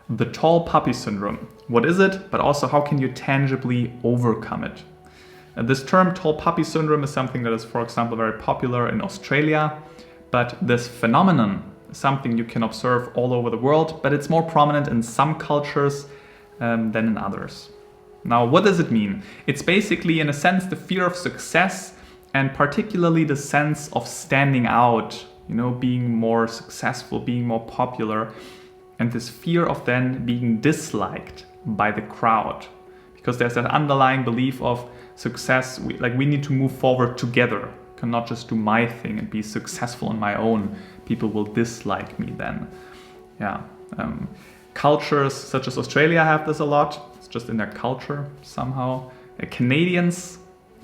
the tall puppy syndrome. What is it? But also how can you tangibly overcome it? This term tall puppy syndrome is something that is, for example, very popular in Australia, but this phenomenon is something you can observe all over the world, but it's more prominent in some cultures than in others. Now, what does it mean? It's basically, in a sense, the fear of success, and particularly the sense of standing out, being more successful, being more popular, and this fear of then being disliked by the crowd. Because there's that underlying belief of success, we need to move forward together. I cannot just do my thing and be successful on my own. People will dislike me then. Yeah. Cultures such as Australia have this a lot. It's just in their culture somehow. Canadians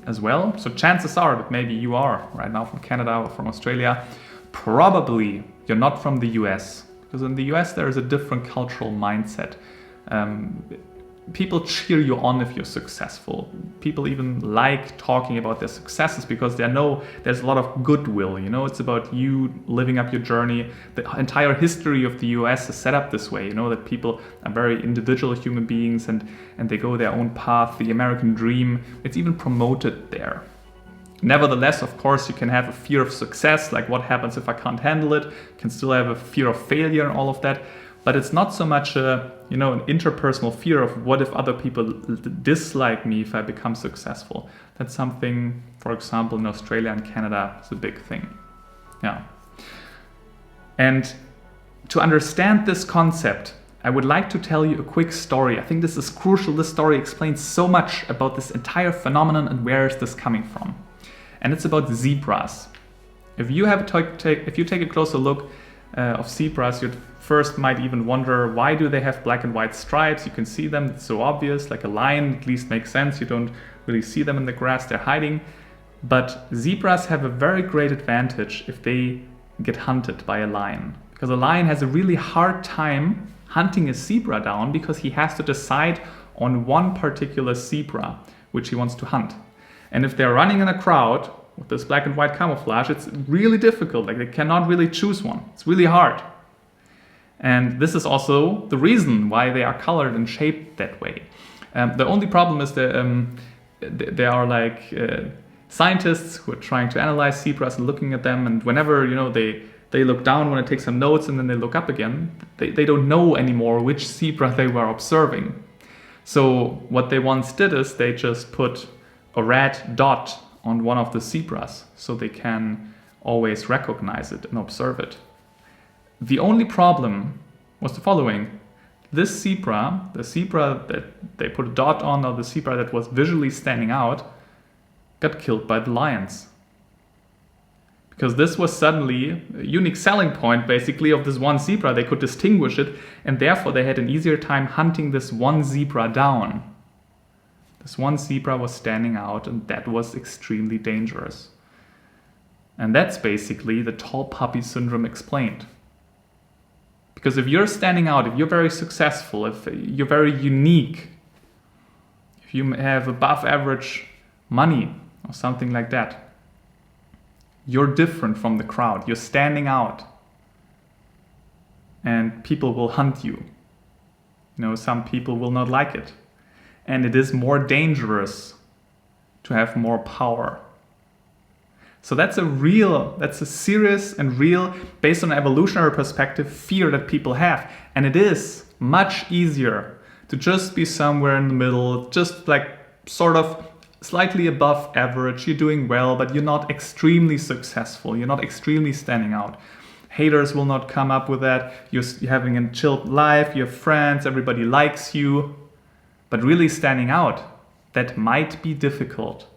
as well. So chances are that maybe you are right now from Canada or from Australia. Probably you're not from the US, because in the US there is a different cultural mindset. People cheer you on if you're successful. People even like talking about their successes because they know there's a lot of goodwill. It's about you living up your journey. The entire history of the US is set up this way, that people are very individual human beings and they go their own path. The American dream, it's even promoted there. Nevertheless, of course, you can have a fear of success, like what happens if I can't handle it. You can still have a fear of failure and all of that. But it's not so much an interpersonal fear of what if other people dislike me if I become successful. That's something, for example, in Australia and Canada, is a big thing. Yeah. And to understand this concept, I would like to tell you a quick story. I think this is crucial. This story explains so much about this entire phenomenon and where is this coming from. And it's about zebras. If you take a closer look of zebras, you'd first might even wonder, why do they have black and white stripes? You can see them, it's so obvious, like a lion at least makes sense. You don't really see them in the grass, they're hiding. But zebras have a very great advantage if they get hunted by a lion. Because a lion has a really hard time hunting a zebra down because he has to decide on one particular zebra which he wants to hunt. And if they're running in a crowd with this black and white camouflage, it's really difficult. Like they cannot really choose one. It's really hard. And this is also the reason why they are colored and shaped that way. The only problem is that there are scientists who are trying to analyze zebras and looking at them, and whenever they look down, want to take some notes, and then they look up again, they don't know anymore which zebra they were observing. So what they once did is they just put a red dot on one of the zebras so they can always recognize it and observe it. The only problem was the following. This zebra, the zebra that they put a dot on, or the zebra that was visually standing out, got killed by the lions. Because this was suddenly a unique selling point, basically, of this one zebra. They could distinguish it, and therefore they had an easier time hunting this one zebra down. This one zebra was standing out, and that was extremely dangerous. And that's basically the tall puppy syndrome explained. Because if you're standing out, if you're very successful, if you're very unique, if you have above average money or something like that, you're different from the crowd. You're standing out. And people will hunt you. Some people will not like it. And it is more dangerous to have more power. So that's a serious and real, based on an evolutionary perspective, fear that people have. And it is much easier to just be somewhere in the middle, just like sort of slightly above average. You're doing well, but you're not extremely successful. You're not extremely standing out. Haters will not come up with that. You're having a chilled life, you have friends, everybody likes you. But really standing out, that might be difficult.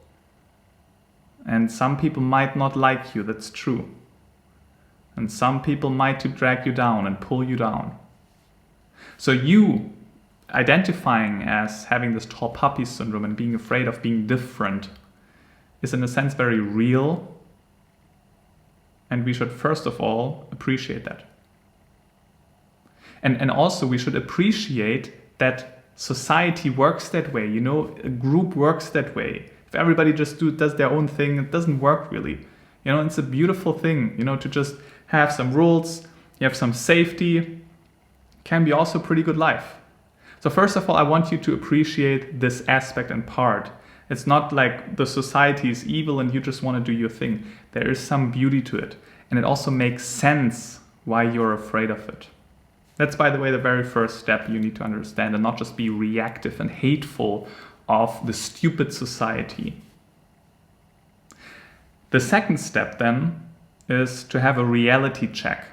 And some people might not like you, that's true. And some people might drag you down and pull you down. So you identifying as having this tall puppy syndrome and being afraid of being different is in a sense very real. And we should first of all appreciate that. And also we should appreciate that society works that way. A group works that way. If everybody just does their own thing, it doesn't work really. It's a beautiful thing, to just have some rules, you have some safety, can be also a pretty good life. So first of all, I want you to appreciate this aspect and part. It's not like the society is evil and you just want to do your thing. There is some beauty to it. And it also makes sense why you're afraid of it. That's, by the way, the very first step you need to understand, and not just be reactive and hateful of the stupid society. The second step then is to have a reality check.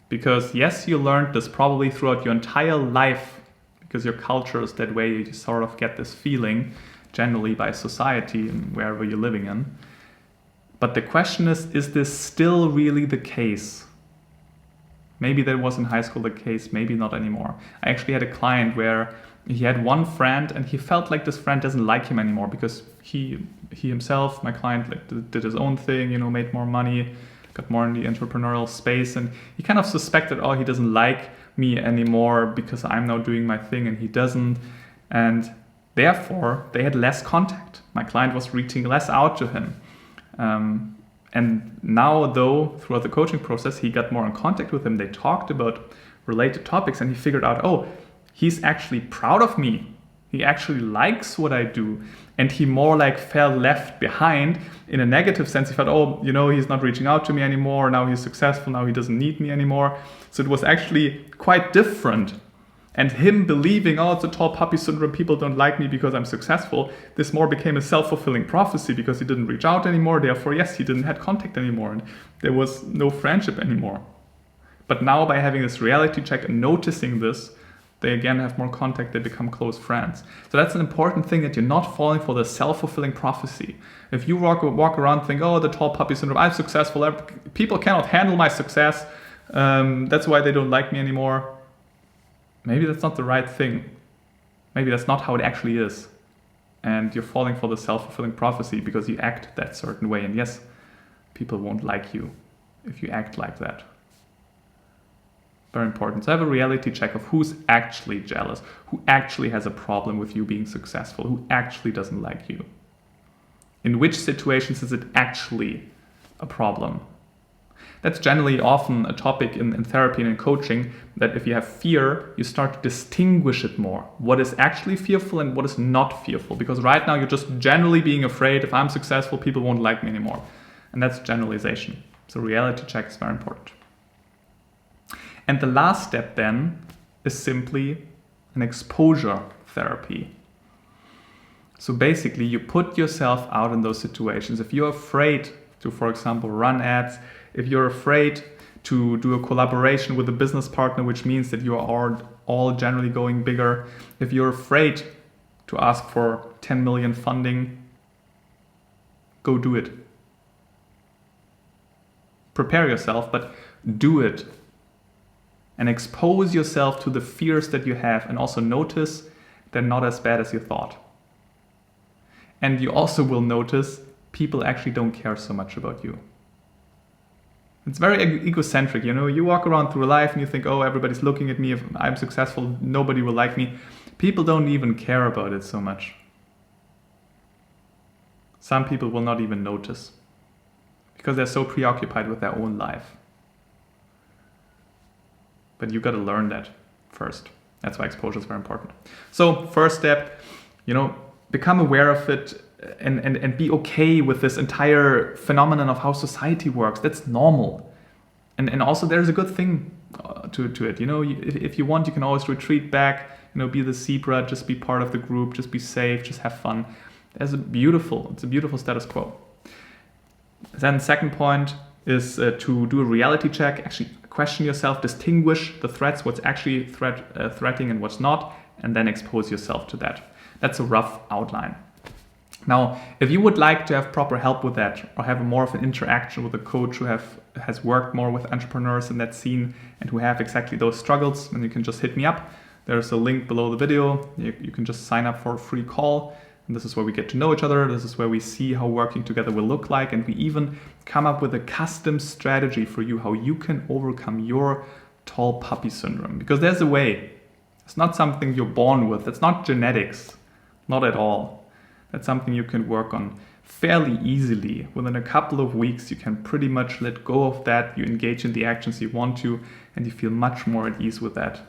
Because yes, you learned this probably throughout your entire life, because your culture is that way, you sort of get this feeling generally by society and wherever you're living in. But the question is this still really the case? Maybe that was in high school the case, maybe not anymore. I actually had a client where he had one friend and he felt like this friend doesn't like him anymore because he himself, my client, like did his own thing, made more money, got more in the entrepreneurial space, and he kind of suspected, oh, he doesn't like me anymore because I'm now doing my thing and he doesn't. And therefore, they had less contact. My client was reaching less out to him. And now, though, throughout the coaching process, he got more in contact with him. They talked about related topics and he figured out, oh, he's actually proud of me. He actually likes what I do. And he more like felt left behind in a negative sense. He felt, oh, he's not reaching out to me anymore. Now he's successful. Now he doesn't need me anymore. So it was actually quite different. And him believing, oh, it's a tall puppy syndrome, people don't like me because I'm successful, this more became a self-fulfilling prophecy because he didn't reach out anymore. Therefore, yes, he didn't have contact anymore and there was no friendship anymore. But now by having this reality check and noticing this, they again have more contact, they become close friends. So that's an important thing, that you're not falling for the self-fulfilling prophecy. If you walk around and think, oh, the tall puppy syndrome, I'm successful, people cannot handle my success, that's why they don't like me anymore. Maybe that's not the right thing. Maybe that's not how it actually is. And you're falling for the self-fulfilling prophecy because you act that certain way. And yes, people won't like you if you act like that. Very important. So have a reality check of who's actually jealous, who actually has a problem with you being successful, who actually doesn't like you. In which situations is it actually a problem? That's generally often a topic in therapy and in coaching, that if you have fear, you start to distinguish it more. What is actually fearful and what is not fearful. Because right now you're just generally being afraid, if I'm successful, people won't like me anymore. And that's generalization. So reality check is very important. And the last step then is simply an exposure therapy. So basically you put yourself out in those situations. If you're afraid to, for example, run ads, if you're afraid to do a collaboration with a business partner, which means that you are all generally going bigger, if you're afraid to ask for 10 million funding, go do it. Prepare yourself, but do it. And expose yourself to the fears that you have, and also notice they're not as bad as you thought. And you also will notice people actually don't care so much about you. It's very egocentric, you walk around through life and you think, oh, everybody's looking at me, if I'm successful, nobody will like me. People don't even care about it so much. Some people will not even notice because they're so preoccupied with their own life. But you got to learn that first. That's why exposure is very important. So first step, become aware of it and be okay with this entire phenomenon of how society works. That's normal. And also there's a good thing to it. If you want, you can always retreat back, be the zebra, just be part of the group, just be safe, just have fun. It's a beautiful status quo. Then second point is to do a reality check, actually question yourself, distinguish the threats, what's actually threatening and what's not, and then expose yourself to that. That's a rough outline. Now, if you would like to have proper help with that, or have more of an interaction with a coach who has worked more with entrepreneurs in that scene and who have exactly those struggles, then you can just hit me up. There's a link below the video. You can just sign up for a free call. And this is where we get to know each other. This is where we see how working together will look like. And we even come up with a custom strategy for you, how you can overcome your tall puppy syndrome. Because there's a way. It's not something you're born with. It's not genetics. Not at all. That's something you can work on. fairly easily. Within a couple of weeks, you can pretty much let go of that. You engage in the actions you want to, and you feel much more at ease with that.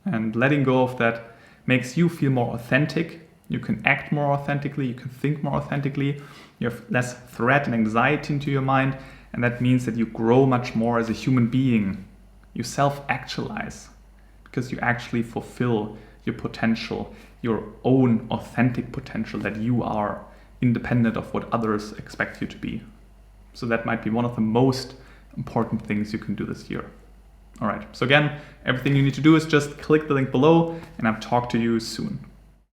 And letting go of that makes you feel more authentic. You can act more authentically, you can think more authentically, you have less threat and anxiety into your mind, and that means that you grow much more as a human being. You self-actualize because you actually fulfill your potential, your own authentic potential that you are, independent of what others expect you to be. So that might be one of the most important things you can do this year. All right, so again, everything you need to do is just click the link below, and I'll talk to you soon.